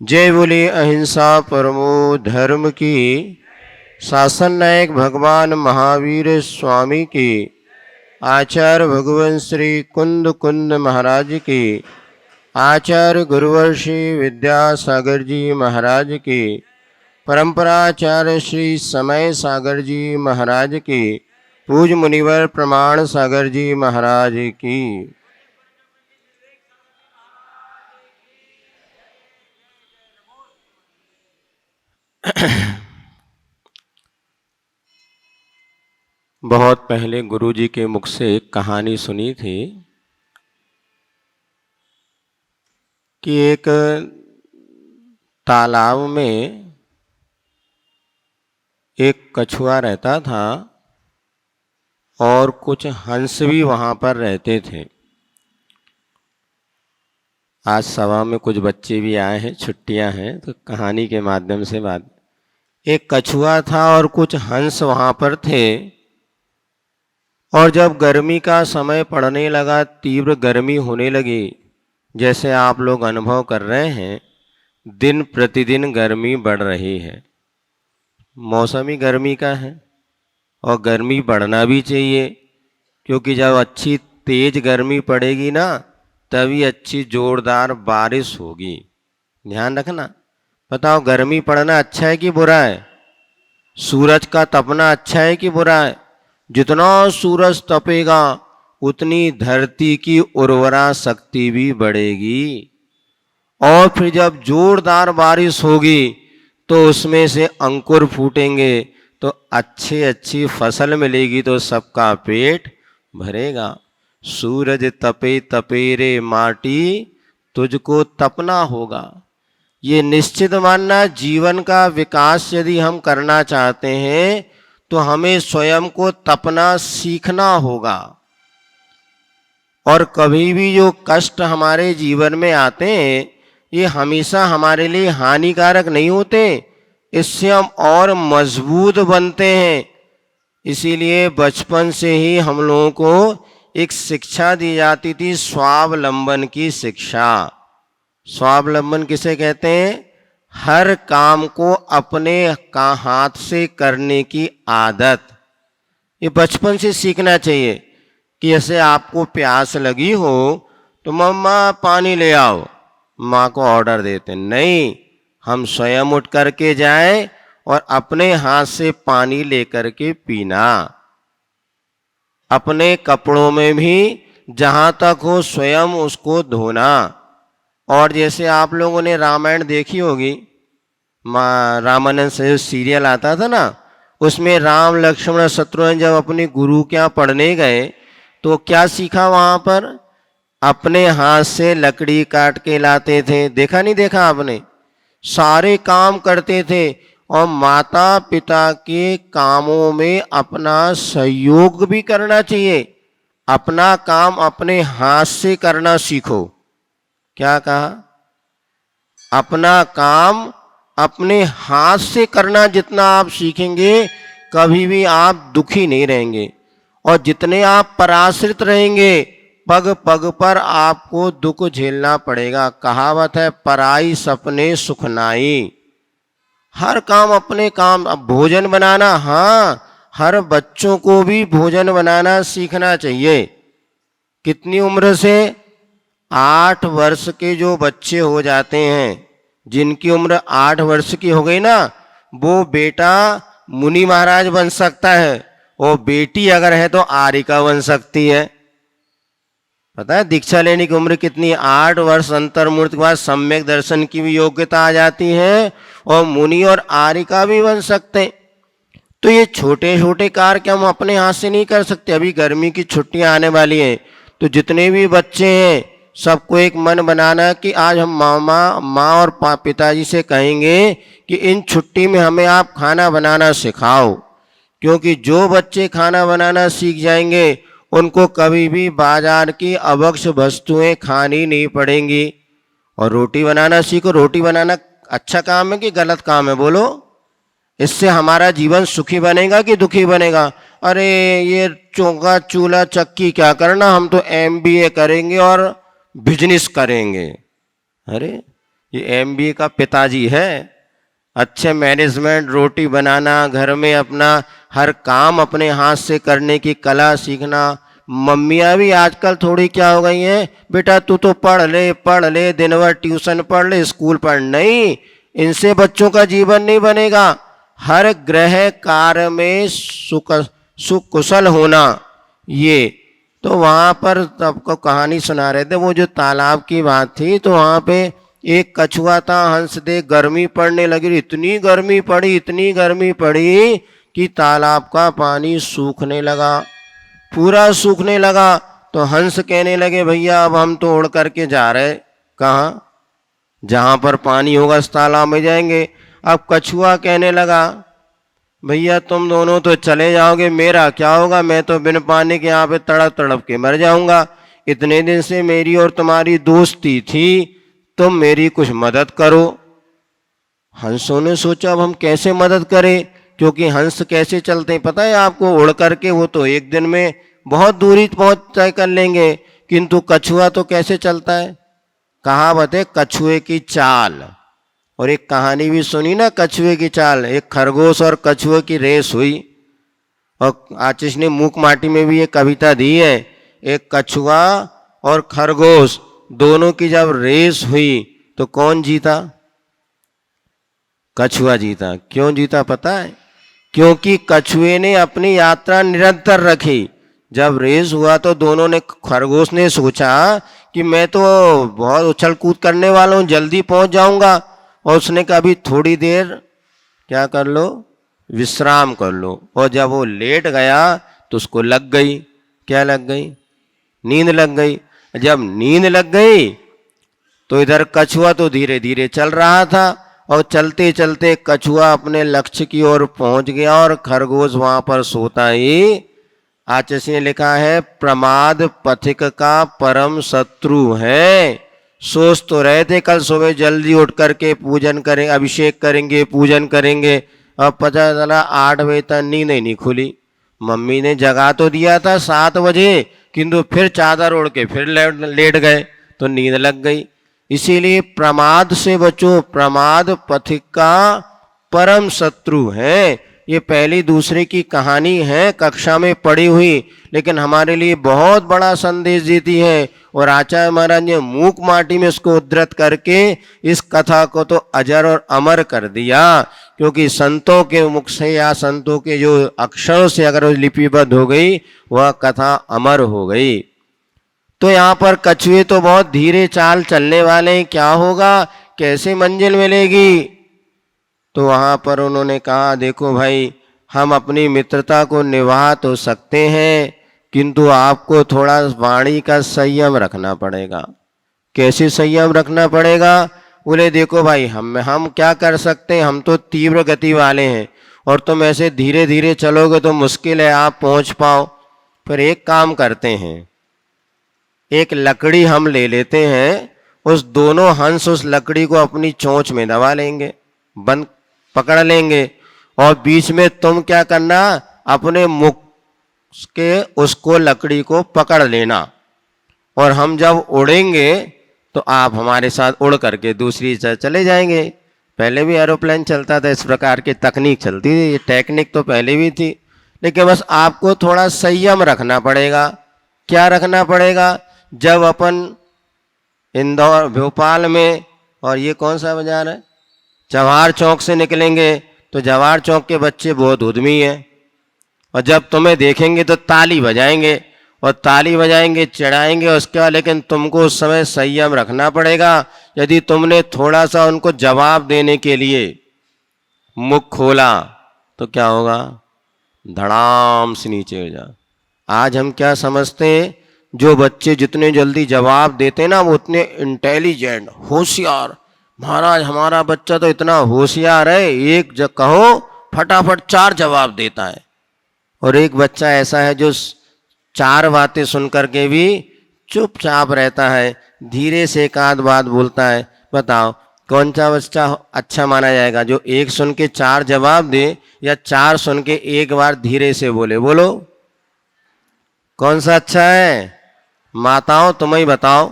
जय बोले अहिंसा परमो धर्म की। शासन नायक भगवान महावीर स्वामी की। आचार्य भगवान श्री कुंद कुंद महाराज की। आचार्य गुरुवर श्री विद्यासागर जी महाराज की। परंपराचार्य श्री समय सागर जी महाराज की। पूज्य मुनिवर प्रमाण सागर जी महाराज की। बहुत पहले गुरु जी के मुख से एक कहानी सुनी थी कि एक तालाब में एक कछुआ रहता था और कुछ हंस भी वहाँ पर रहते थे। आज सभा में कुछ बच्चे भी आए हैं, छुट्टियां हैं, तो कहानी के माध्यम से बात। एक कछुआ था और कुछ हंस वहाँ पर थे। और जब गर्मी का समय पड़ने लगा, तीव्र गर्मी होने लगी, जैसे आप लोग अनुभव कर रहे हैं, दिन प्रतिदिन गर्मी बढ़ रही है। मौसम ही गर्मी का है और गर्मी बढ़ना भी चाहिए, क्योंकि जब अच्छी तेज गर्मी पड़ेगी ना, तभी अच्छी जोरदार बारिश होगी। ध्यान रखना। बताओ, गर्मी पड़ना अच्छा है कि बुरा है? सूरज का तपना अच्छा है कि बुरा है? जितना सूरज तपेगा उतनी धरती की उर्वरा शक्ति भी बढ़ेगी। और फिर जब जोरदार बारिश होगी तो उसमें से अंकुर फूटेंगे, तो अच्छी फसल मिलेगी, तो सबका पेट भरेगा। सूरज तपे तपे रे माटी, तुझको तपना होगा। ये निश्चित मानना, जीवन का विकास यदि हम करना चाहते हैं तो हमें स्वयं को तपना सीखना होगा। और कभी भी जो कष्ट हमारे जीवन में आते हैं, ये हमेशा हमारे लिए हानिकारक नहीं होते, इससे हम और मजबूत बनते हैं। इसीलिए बचपन से ही हम लोगों को एक शिक्षा दी जाती थी, स्वावलंबन की शिक्षा। स्वावलंबन किसे कहते हैं? हर काम को अपने हाथ से करने की आदत। ये बचपन से सीखना चाहिए कि जैसे आपको प्यास लगी हो तो मम्मा पानी ले आओ, माँ को ऑर्डर देते नहीं, हम स्वयं उठ करके जाएं और अपने हाथ से पानी लेकर के पीना। अपने कपड़ों में भी जहाँ तक हो स्वयं उसको धोना। और जैसे आप लोगों ने रामायण देखी होगी, रामानंद से सीरियल आता था ना, उसमें राम लक्ष्मण शत्रुघ्न जब अपने गुरु के यहाँ पढ़ने गए तो क्या सीखा वहाँ पर? अपने हाथ से लकड़ी काट के लाते थे। देखा नहीं देखा आपने? सारे काम करते थे। और माता पिता के कामों में अपना सहयोग भी करना चाहिए। अपना काम अपने हाथ से करना सीखो। क्या कहा? अपना काम अपने हाथ से करना जितना आप सीखेंगे, कभी भी आप दुखी नहीं रहेंगे। और जितने आप पराश्रित रहेंगे, पग पग पर आपको दुख झेलना पड़ेगा। कहावत है, पराई सपने सुख नाई। हर काम अपने काम। अब भोजन बनाना, हाँ, हर बच्चों को भी भोजन बनाना सीखना चाहिए। कितनी उम्र से? 8 वर्ष के जो बच्चे हो जाते हैं, जिनकी उम्र 8 वर्ष की हो गई ना, वो बेटा मुनि महाराज बन सकता है, और बेटी अगर है तो आरिका बन सकती है। पता है दीक्षा लेने की उम्र कितनी? 8 वर्ष अंतर्मूर्ति के बाद सम्यक दर्शन की भी योग्यता आ जाती है, और मुनि और आरिका भी बन सकते। तो ये छोटे छोटे कार्य हम अपने हाथ से नहीं कर सकते। अभी गर्मी की छुट्टियां आने वाली हैं, तो जितने भी बच्चे हैं सबको एक मन बनाना कि आज हम माँ और पिताजी से कहेंगे कि इन छुट्टी में हमें आप खाना बनाना सिखाओ। क्योंकि जो बच्चे खाना बनाना सीख जाएंगे, उनको कभी भी बाजार की अवक्ष वस्तुएं खानी नहीं पड़ेंगी। और रोटी बनाना सीखो। रोटी बनाना अच्छा काम है कि गलत काम है? बोलो। इससे हमारा जीवन सुखी बनेगा कि दुखी बनेगा? अरे ये चौका चूल्हा चक्की क्या करना, हम तो MBA करेंगे और बिजनेस करेंगे। अरे ये एमबीए का पिताजी है। अच्छे मैनेजमेंट, रोटी बनाना, घर में अपना हर काम अपने हाथ से करने की कला सीखना। मम्मियाँ भी आजकल थोड़ी क्या हो गई हैं, बेटा तू तो पढ़ ले दिन भर ट्यूशन पढ़ ले, स्कूल पढ़। नहीं, इनसे बच्चों का जीवन नहीं बनेगा। हर ग्रह कार्य में सुकुशल होना। ये तो वहाँ पर सबको कहानी सुना रहे थे, वो जो तालाब की बात थी, तो वहाँ पे एक कछुआ था, हंस दे, गर्मी पड़ने लगी, इतनी गर्मी पड़ी कि तालाब का पानी सूखने लगा, पूरा सूखने लगा। तो हंस कहने लगे, भैया अब हम तो उड़ करके जा रहे, कहाँ? जहाँ पर पानी होगा उस तालाब में जाएंगे। अब कछुआ कहने लगा, भैया तुम दोनों तो चले जाओगे, मेरा क्या होगा? मैं तो बिन पानी के यहाँ पे तड़प तड़प के मर जाऊंगा। इतने दिन से मेरी और तुम्हारी दोस्ती थी, तुम मेरी कुछ मदद करो। हंसों ने सोचा अब हम कैसे मदद करें, क्योंकि हंस कैसे चलते हैं पता है आपको? उड़ करके वो तो एक दिन में बहुत दूरी पहुंच तय कर लेंगे, किंतु कछुआ तो कैसे चलता है? कहावत है कछुए की चाल। और एक कहानी भी सुनी ना कछुए की चाल। एक खरगोश और कछुए की रेस हुई, और आतिश ने मूक माटी में भी ये कविता दी है। एक कछुआ और खरगोश दोनों की जब रेस हुई तो कौन जीता? कछुआ जीता। क्यों जीता पता है? क्योंकि कछुए ने अपनी यात्रा निरंतर रखी। जब रेस हुआ तो दोनों ने, खरगोश ने सोचा कि मैं तो बहुत उछल कूद करने वाला हूँ, जल्दी पहुंच जाऊंगा, और उसने कहा अभी थोड़ी देर क्या कर लो, विश्राम कर लो। और जब वो लेट गया तो उसको लग गई, क्या लग गई? नींद लग गई। जब नींद लग गई तो इधर कछुआ तो धीरे धीरे चल रहा था, और चलते चलते कछुआ अपने लक्ष्य की ओर पहुंच गया, और खरगोश वहां पर सोता ही। आचार्य ने लिखा है, प्रमाद पथिक का परम शत्रु है। सोच तो रहे थे कल सुबह जल्दी उठ करके पूजन करें, अभिषेक करेंगे, पूजन करेंगे, अब पता चला 8 बजे तक नींद ही नहीं खुली। मम्मी ने जगा तो दिया था 7 बजे, किंतु फिर चादर ओढ़ के फिर लेट गए तो नींद लग गई। इसीलिए प्रमाद से बचो, प्रमाद पथिक का परम शत्रु है। ये पहली दूसरे की कहानी है, कक्षा में पढ़ी हुई, लेकिन हमारे लिए बहुत बड़ा संदेश देती है। और आचार्य महाराज ने मूक माटी में इसको उद्धृत करके इस कथा को तो अजर और अमर कर दिया, क्योंकि संतों के मुख से या संतों के जो अक्षरों से अगर लिपिबद्ध हो गई, वह कथा अमर हो गई। तो यहाँ पर कछुए तो बहुत धीरे चाल चलने वाले हैं, क्या होगा, कैसे मंजिल मिलेगी? तो वहाँ पर उन्होंने कहा, देखो भाई, हम अपनी मित्रता को निभा तो सकते हैं, किंतु आपको थोड़ा वाणी का संयम रखना पड़ेगा। कैसे संयम रखना पड़ेगा? बोले देखो भाई, हम क्या कर सकते हैं, हम तो तीव्र गति वाले हैं, और तुम ऐसे धीरे धीरे चलोगे तो मुश्किल है आप पहुंच पाओ। फिर एक काम करते हैं, एक लकड़ी हम ले लेते हैं, उस दोनों हंस उस लकड़ी को अपनी चोंच में दबा लेंगे, बंद पकड़ लेंगे, और बीच में तुम क्या करना, अपने मुख के उसको लकड़ी को पकड़ लेना, और हम जब उड़ेंगे तो आप हमारे साथ उड़ करके दूसरी तरफ चले जाएंगे। पहले भी एरोप्लेन चलता था, इस प्रकार की तकनीक चलती थी, ये टेक्निक तो पहले भी थी, लेकिन बस आपको थोड़ा संयम रखना पड़ेगा। क्या रखना पड़ेगा? जब अपन इंदौर, भोपाल में, और ये कौन सा बाजार है, जवाहर चौक से निकलेंगे तो जवाहर चौक के बच्चे बहुत उद्यमी हैं, और जब तुम्हें देखेंगे तो ताली बजाएंगे, और ताली बजाएंगे, चिढ़ाएंगे उसके बाद, लेकिन तुमको उस समय संयम रखना पड़ेगा। यदि तुमने थोड़ा सा उनको जवाब देने के लिए मुख खोला तो क्या होगा, धड़ाम से नीचे गिर जा। आज हम क्या समझते हैं, जो बच्चे जितने जल्दी जवाब देते ना वो उतने इंटेलिजेंट, होशियार। महाराज हमारा बच्चा तो इतना होशियार है, एक जब कहो फटाफट 4 जवाब देता है। और एक बच्चा ऐसा है जो 4 बातें सुन करके भी चुपचाप रहता है, धीरे से एक आध बात बोलता है। बताओ कौन सा बच्चा अच्छा माना जाएगा, जो 1 सुन के 4 जवाब दे, या 4 सुन के 1 बार धीरे से बोले? बोलो कौन सा अच्छा है? माताओं तुम ही बताओ,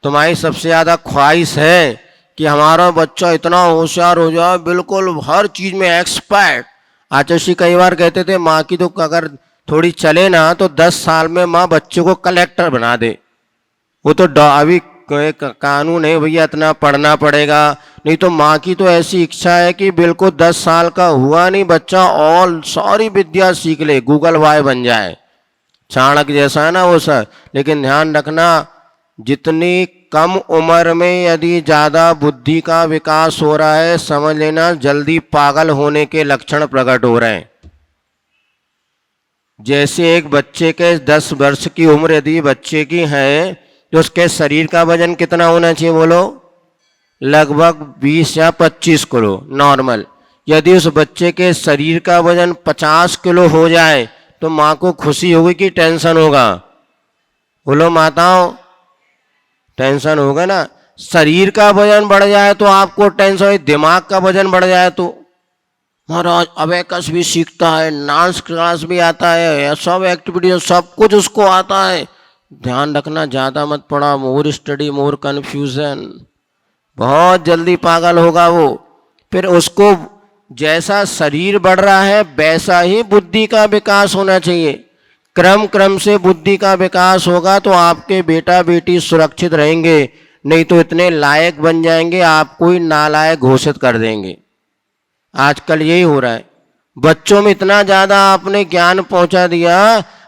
तुम्हारी सबसे ज़्यादा ख्वाहिश है कि हमारा बच्चा इतना होशियार हो जाए, बिल्कुल हर चीज में एक्सपर्ट। आचार्य कई बार कहते थे माँ की तो अगर थोड़ी चले ना तो 10 साल में माँ बच्चे को कलेक्टर बना दे। वो तो अभी एक कानून है भैया, इतना पढ़ना पड़ेगा, नहीं तो माँ की तो ऐसी इच्छा है कि बिल्कुल 10 साल का हुआ नहीं बच्चा और सारी विद्या सीख ले, गूगल बॉय बन जाए, चाणक्य जैसा है ना वो सर। लेकिन ध्यान रखना, जितनी कम उम्र में यदि ज़्यादा बुद्धि का विकास हो रहा है, समझ लेना जल्दी पागल होने के लक्षण प्रकट हो रहे हैं। जैसे एक बच्चे के 10 वर्ष की उम्र यदि बच्चे की है तो उसके शरीर का वजन कितना होना चाहिए बोलो? लगभग 20 या 25 किलो नॉर्मल। यदि उस बच्चे के शरीर का वजन 50 किलो हो जाए तो माँ को खुशी होगी कि टेंशन होगा? बोलो माताओं, टेंशन होगा ना। शरीर का वजन बढ़ जाए तो आपको टेंशन हो, दिमाग का वजन बढ़ जाए तो महाराज अबेकस भी सीखता है, डांस क्लास भी आता है, सब एक्टिविटी सब कुछ उसको आता है। ध्यान रखना ज़्यादा मत पढ़ा, मोर स्टडी मोर कन्फ्यूजन, बहुत जल्दी पागल होगा वो। फिर उसको जैसा शरीर बढ़ रहा है वैसा ही बुद्धि का विकास होना चाहिए। क्रम क्रम से बुद्धि का विकास होगा तो आपके बेटा बेटी सुरक्षित रहेंगे, नहीं तो इतने लायक बन जाएंगे आपको ही नालायक घोषित कर देंगे। आजकल यही हो रहा है, बच्चों में इतना ज़्यादा आपने ज्ञान पहुंचा दिया,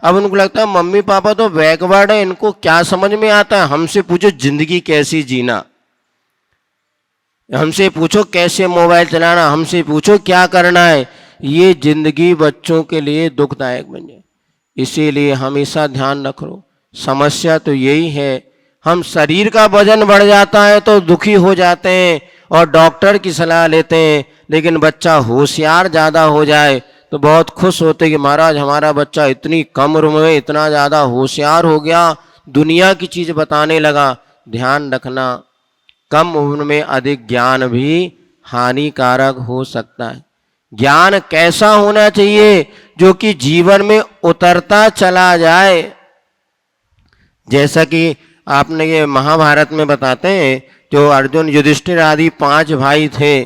अब उनको लगता है मम्मी पापा तो बैकवर्ड है, इनको क्या समझ में आता है। हमसे पूछो जिंदगी कैसी जीना, हमसे पूछो कैसे मोबाइल चलाना, हमसे पूछो क्या करना है। ये जिंदगी बच्चों के लिए दुखदायक बन जाए। इसीलिए हमेशा ध्यान रखो, समस्या तो यही है, हम शरीर का वजन बढ़ जाता है तो दुखी हो जाते हैं और डॉक्टर की सलाह लेते हैं, लेकिन बच्चा होशियार ज़्यादा हो जाए तो बहुत खुश होते कि महाराज हमारा बच्चा इतनी कम उम्र में इतना ज़्यादा होशियार हो गया, दुनिया की चीज़ बताने लगा। ध्यान रखना, कम उम्र में अधिक ज्ञान भी हानिकारक हो सकता है। ज्ञान कैसा होना चाहिए? जो कि जीवन में उतरता चला जाए। जैसा कि आपने ये महाभारत में बताते हैं, जो अर्जुन युधिष्ठिर आदि 5 भाई थे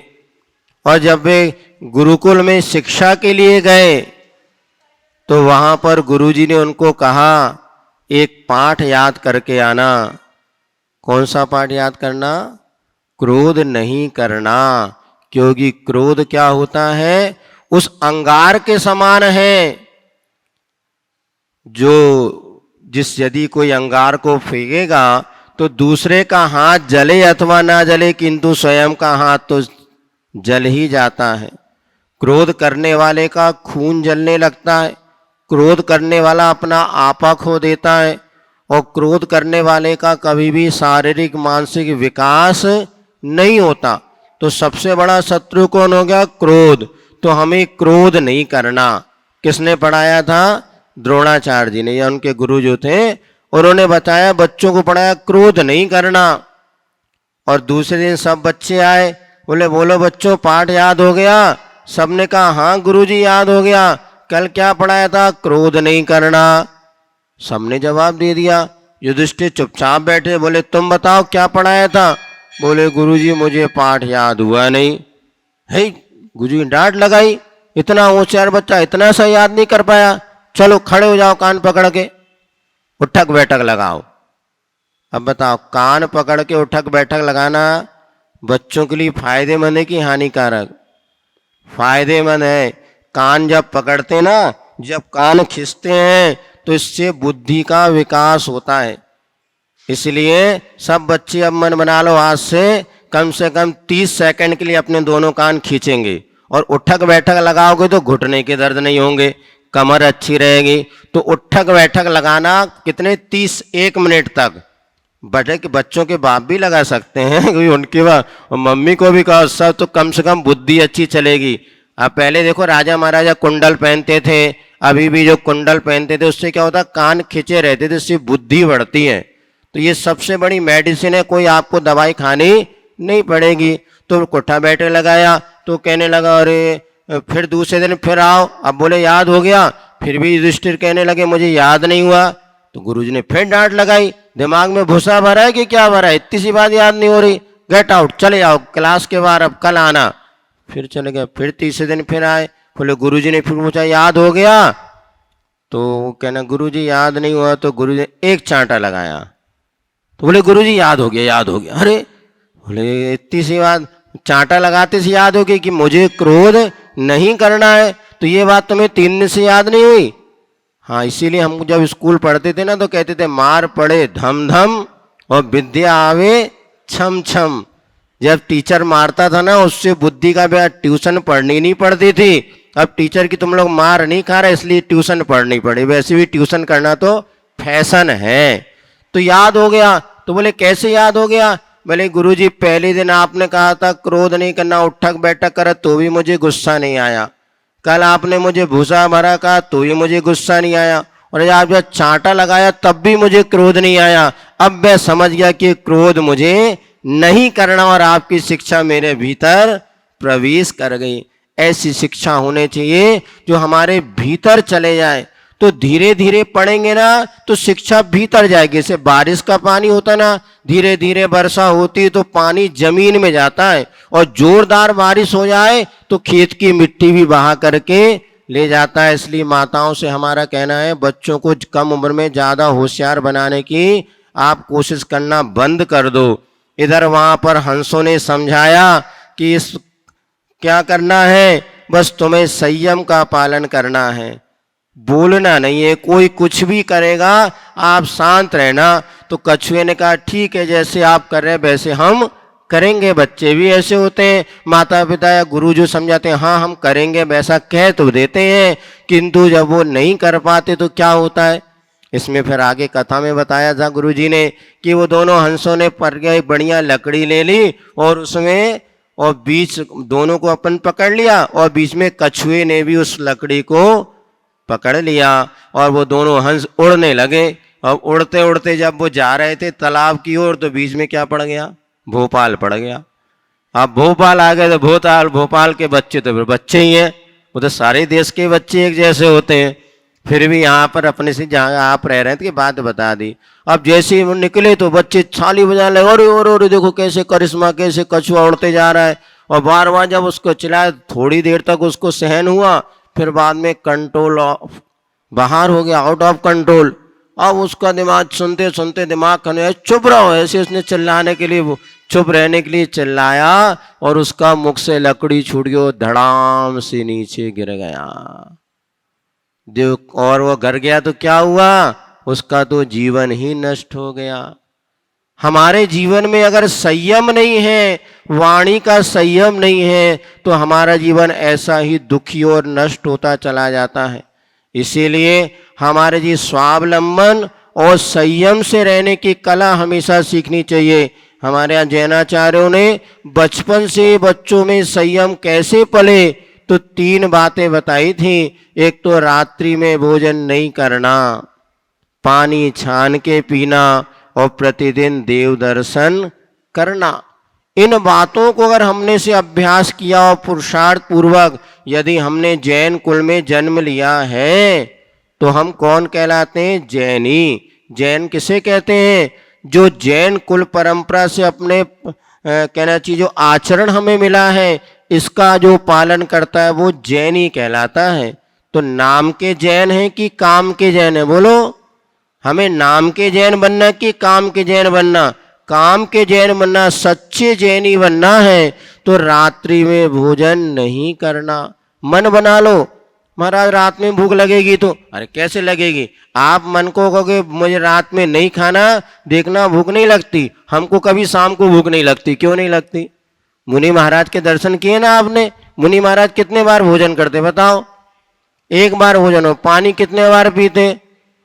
और जब वे गुरुकुल में शिक्षा के लिए गए तो वहां पर गुरुजी ने उनको कहा एक पाठ याद करके आना। कौन सा पाठ याद करना? क्रोध नहीं करना, क्योंकि क्रोध क्या होता है? उस अंगार के समान है जो यदि कोई अंगार को फेंकेगा तो दूसरे का हाथ जले अथवा ना जले, किंतु स्वयं का हाथ तो जल ही जाता है। क्रोध करने वाले का खून जलने लगता है, क्रोध करने वाला अपना आपा खो देता है, और क्रोध करने वाले का कभी भी शारीरिक मानसिक विकास नहीं होता। तो सबसे बड़ा शत्रु कौन हो गया? क्रोध। तो हमें क्रोध नहीं करना। किसने पढ़ाया था? द्रोणाचार्य जी ने, या उनके गुरु जो थे उन्होंने बताया, बच्चों को पढ़ाया क्रोध नहीं करना। और दूसरे दिन सब बच्चे आए, बोले बोलो बच्चों पाठ याद हो गया? सबने कहा हाँ गुरुजी याद हो गया। कल क्या पढ़ाया था? क्रोध नहीं करना। सबने जवाब दे दिया। युधिष्ठिर चुपचाप बैठे, बोले तुम बताओ क्या पढ़ाया था? बोले गुरुजी मुझे पाठ याद हुआ नहीं। है गुरुजी डांट लगाई, इतना होशियार बच्चा इतना सा याद नहीं कर पाया, चलो खड़े हो जाओ कान पकड़ के, उठक बैठक लगाओ। अब बताओ, कान पकड़ के उठक बैठक लगाना बच्चों के लिए फायदेमंद है कि हानिकारक? फायदेमंद है। कान जब पकड़ते ना, जब कान खींचते हैं तो इससे बुद्धि का विकास होता है। इसलिए सब बच्चे अब मन बना लो, आज से कम 30 सेकंड के लिए अपने दोनों कान खींचेंगे, और उठक बैठक लगाओगे तो घुटने के दर्द नहीं होंगे, कमर अच्छी रहेगी। तो उठक बैठक लगाना कितने? 1 मिनट तक। बच्चों के बाप भी लगा सकते हैं, क्योंकि उनके मम्मी को भी कहा सब, तो कम से कम बुद्धि अच्छी चलेगी। अब पहले देखो राजा महाराजा कुंडल पहनते थे, अभी भी जो कुंडल पहनते थे उससे क्या होता? कान खींचे रहते थे, उससे बुद्धि बढ़ती है। तो ये सबसे बड़ी मेडिसिन है, कोई आपको दवाई खानी नहीं पड़ेगी। तो कोठा बैठे लगाया तो कहने लगा अरे, फिर दूसरे दिन फिर आओ, अब बोले याद हो गया, फिर भी युधिष्ठिर कहने लगे मुझे याद नहीं हुआ। तो गुरुजी ने फिर डांट लगाई, दिमाग में भूसा भरा है कि क्या भरा है, इतनी सी बात याद नहीं हो रही? गेट आउट, चले जाओ क्लास के बाहर, अब कल आना। फिर चले गए। फिर तीसरे दिन फिर आए, बोले गुरुजी ने फिर पूछा याद हो गया? तो कहना गुरुजी याद नहीं हुआ। तो गुरुजी ने एक चांटा लगाया। तो बोले गुरुजी याद हो गया, याद हो गया। अरे बोले इतनी सी बात चांटा लगाते से याद हो गई कि मुझे क्रोध नहीं करना है, तो ये बात तुम्हें 3 दिन से याद नहीं हुई? हाँ, इसीलिए हम जब स्कूल पढ़ते थे ना तो कहते थे मार पड़े धम धम और विद्या आवे छम छम। जब टीचर मारता था ना उससे बुद्धि का भी ट्यूशन पढ़नी नहीं पड़ती थी। अब टीचर की तुम लोग मार नहीं खा रहे इसलिए ट्यूशन पढ़नी पड़ी, वैसे भी ट्यूशन करना तो फैशन है। तो याद हो गया। तो बोले कैसे याद हो गया? बोले गुरुजी पहले दिन आपने कहा था क्रोध नहीं करना, उठक बैठक कर, तो भी मुझे गुस्सा नहीं आया। कल आपने मुझे भूसा भरा कहा तो भी मुझे गुस्सा नहीं आया, और आप जब चांटा लगाया तब भी मुझे क्रोध नहीं आया। अब मैं समझ गया कि क्रोध मुझे नहीं करना, और आपकी शिक्षा मेरे भीतर प्रवेश कर गई। ऐसी शिक्षा होनी चाहिए जो हमारे भीतर चले जाए। तो धीरे धीरे पढ़ेंगे ना तो शिक्षा भीतर जाएगी। जैसे बारिश का पानी होता ना, धीरे धीरे वर्षा होती है तो पानी जमीन में जाता है, और जोरदार बारिश हो जाए तो खेत की मिट्टी भी बहा करके ले जाता है। इसलिए माताओं से हमारा कहना है बच्चों को कम उम्र में ज़्यादा होशियार बनाने की आप कोशिश करना बंद कर दो। इधर वहाँ पर हंसों ने समझाया कि इस क्या करना है, बस तुम्हें संयम का पालन करना है, बोलना नहीं है। कोई कुछ भी करेगा आप शांत रहना। तो कछुए ने कहा ठीक है, जैसे आप कर रहे हैं वैसे हम करेंगे। बच्चे भी ऐसे होते हैं, माता पिता या गुरु जो समझाते हैं हाँ हम करेंगे, वैसा कह तो देते हैं, किंतु जब वो नहीं कर पाते तो क्या होता है। इसमें फिर आगे कथा में बताया था गुरुजी ने कि वो दोनों हंसों ने पर गए बढ़िया लकड़ी ले ली और उसमें और बीच दोनों को अपन पकड़ लिया, और बीच में कछुए ने भी उस लकड़ी को पकड़ लिया, और वो दोनों हंस उड़ने लगे। अब उड़ते उड़ते जब वो जा रहे थे तालाब की ओर तो बीच में क्या पड़ गया? भोपाल पड़ गया। अब भोपाल आ गए तो भोपाल के बच्चे तो फिर बच्चे ही हैं, वो तो सारे देश के बच्चे एक जैसे होते हैं। फिर भी यहाँ पर अपने से जहाँ आप रह रहे थे कि बात बता दी। अब जैसे ही वो निकले तो बच्चे छाली बजाने लगे, और देखो कैसे करिश्मा, कैसे कछुआ उड़ते जा रहा है। और बार बार जब उसको चिल्लाया थोड़ी देर तक उसको सहन हुआ, फिर बाद में कंट्रोल बाहर हो गया, आउट ऑफ कंट्रोल। अब उसका दिमाग सुनते सुनते दिमाग कहने चुप रहो, ऐसे उसने चिल्लाने के लिए वो चुप रहने के लिए चिल्लाया, और उसका मुख से लकड़ी छूट गई, धड़ाम से नीचे गिर गया। और वो गिर गया तो क्या हुआ? उसका तो जीवन ही नष्ट हो गया। हमारे जीवन में अगर संयम नहीं है, वाणी का संयम नहीं है, तो हमारा जीवन ऐसा ही दुखी और नष्ट होता चला जाता है। इसीलिए हमारे जी स्वावलंबन और संयम से रहने की कला हमेशा सीखनी चाहिए। हमारे यहाँ जैनाचार्यों ने बचपन से बच्चों में संयम कैसे पले तो 3 बातें बताई थी। एक तो रात्रि में भोजन नहीं करना, पानी छान के पीना, और प्रतिदिन देव दर्शन करना। इन बातों को अगर हमने से अभ्यास किया और पुरुषार्थ पूर्वक यदि हमने जैन कुल में जन्म लिया है तो हम कौन कहलाते हैं? जैनी। जैन किसे कहते हैं? जो जैन कुल परंपरा से अपने कहना चाहिए जो आचरण हमें मिला है इसका जो पालन करता है वो जैनी कहलाता है। तो नाम के जैन हैं कि काम के जैन है? बोलो, हमें नाम के जैन बनना कि काम के जैन बनना? काम के जैन बनना, सच्चे जैनी बनना है तो रात्रि में भोजन नहीं करना। मन बना लो, महाराज रात में भूख लगेगी तो, अरे कैसे लगेगी? आप मन को कहोगे मुझे रात में नहीं खाना, देखना भूख नहीं लगती। हमको कभी शाम को भूख नहीं लगती। क्यों नहीं लगती? मुनि महाराज के दर्शन किए ना आपने? मुनि महाराज कितने बार भोजन करते बताओ? एक बार भोजन हो। पानी कितने बार पीते?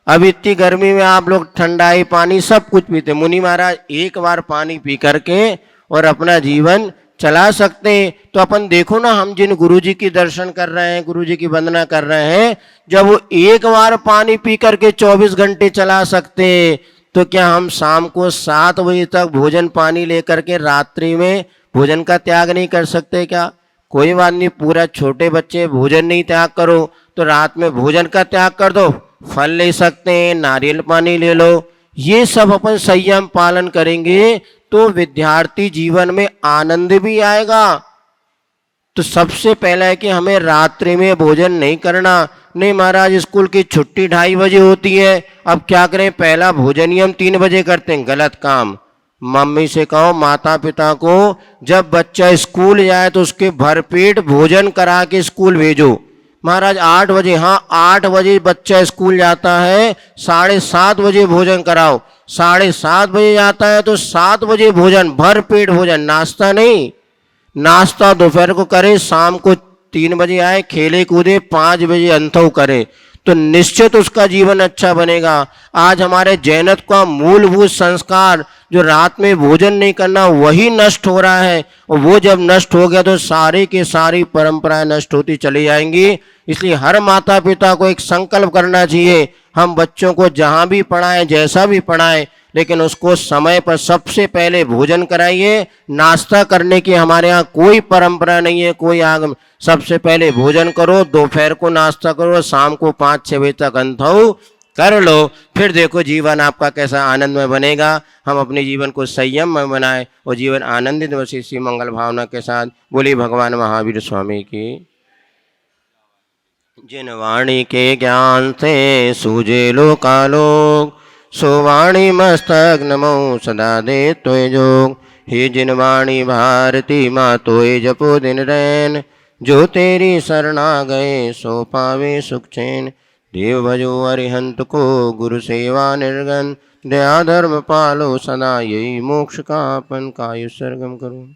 अब इतनी गर्मी में आप लोग ठंडाई पानी सब कुछ पीते, मुनि महाराज एक बार पानी पी करके और अपना जीवन चला सकते हैं। तो अपन देखो ना, हम जिन गुरुजी की दर्शन कर रहे हैं, गुरुजी की वंदना कर रहे हैं, जब वो एक बार पानी पी करके 24 घंटे चला सकते हैं तो क्या हम शाम को 7 बजे तक भोजन पानी लेकर के रात्रि में भोजन का त्याग नहीं कर सकते क्या? कोई बात नहीं, पूरा छोटे बच्चे भोजन नहीं त्याग करो तो रात में भोजन का त्याग कर दो, फल ले सकते हैं, नारियल पानी ले लो। ये सब अपन संयम पालन करेंगे तो विद्यार्थी जीवन में आनंद भी आएगा। तो सबसे पहला है कि हमें रात्रि में भोजन नहीं करना। नहीं महाराज, स्कूल की छुट्टी 2:30 बजे होती है, अब क्या करें, पहला भोजन ही हम 3 बजे करते हैं, गलत काम। मम्मी से कहो, माता पिता को, जब बच्चा स्कूल जाए तो उसके भरपेट भोजन करा के स्कूल भेजो। महाराज 8 बजे, हाँ 8 बजे बच्चा स्कूल जाता है, 7:30 बजे भोजन कराओ। 7:30 बजे जाता है तो 7 बजे भोजन, भरपेट भोजन, नाश्ता नहीं। नाश्ता दोपहर को करे, शाम को 3 बजे आए, खेले कूदे, 5 बजे अंतव करे, तो निश्चित उसका जीवन अच्छा बनेगा। आज हमारे जैनत का मूलभूत संस्कार जो रात में भोजन नहीं करना, वही नष्ट हो रहा है। और वो जब नष्ट हो गया तो सारी की सारी परंपराएं नष्ट होती चली जाएंगी। इसलिए हर माता पिता को एक संकल्प करना चाहिए, हम बच्चों को जहाँ भी पढ़ाएं, जैसा भी पढ़ाएं, लेकिन उसको समय पर सबसे पहले भोजन कराइए। नाश्ता करने की हमारे यहाँ कोई परंपरा नहीं है, कोई आगम। सबसे पहले भोजन करो, दोपहर को नाश्ता करो, शाम को 5-6 बजे तक अंथो कर लो, फिर देखो जीवन आपका कैसा आनंदमय बनेगा। हम अपने जीवन को संयम में बनाएं और जीवन आनंदित व इसी मंगल भावना के साथ। बोली भगवान महावीर स्वामी की। जिन वाणी के ज्ञान से सूझे लोकालोक, सो वाणी मस्तक नमो सदा दे तोय जोग। हे जिन वाणी भारती माँ तोय जपो दिन रैन, जो तेरी शरणा गए सो पावे सुख चैन। देव भजो अरिहंत को गुरु सेवा निर्गन, दया धर्म पालो सदा, यही मोक्ष का अपन कायु सर्गम करो।